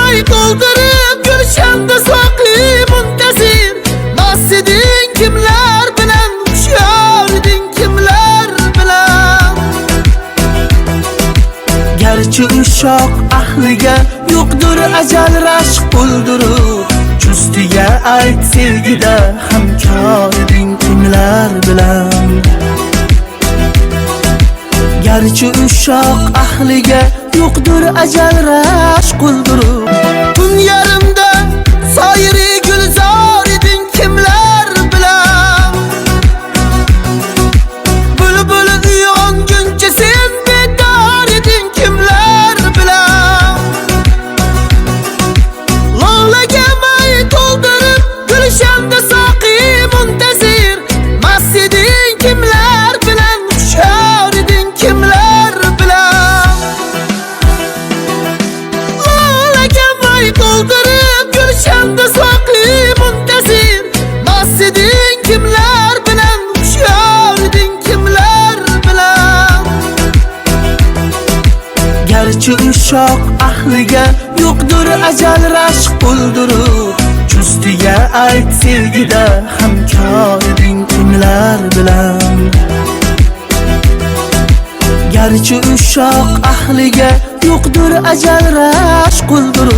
may to'ldirib gulshanda soqli muntazir. Mast eding kimlar bilan, hushyor eding kimlar bilan. Garchi ushoq ahliga yo'qdir ajal rashq o'ldirib, justiga ayt sevgida hamkor eding kimlar bilan. Garchi ushoq ahliga yo'qdir ajal rashq o'ldirib, tun yarimda soyiri gulzor eding kimlar bilan. Bulbul uyg'onguncha sen bedor eding kimlar bilan. Lolaga may to'ldirib gulshanda soqi muntazir. Mast eding kimlar bilan, hushyor eding kimlar bilan. Lolaga may to'ldirib gulshanda soqli muntazir. Mast eding kimlar bilan, hushyor eding kimlar bilan. Garchi ushoq ahliga yo'qdir ajal rashq o'ldirib, justiga ayt sevgida hamkor eding kimlar bilan. Garchi ushoq ahliga yo'qdir ajal rashq o'ldirib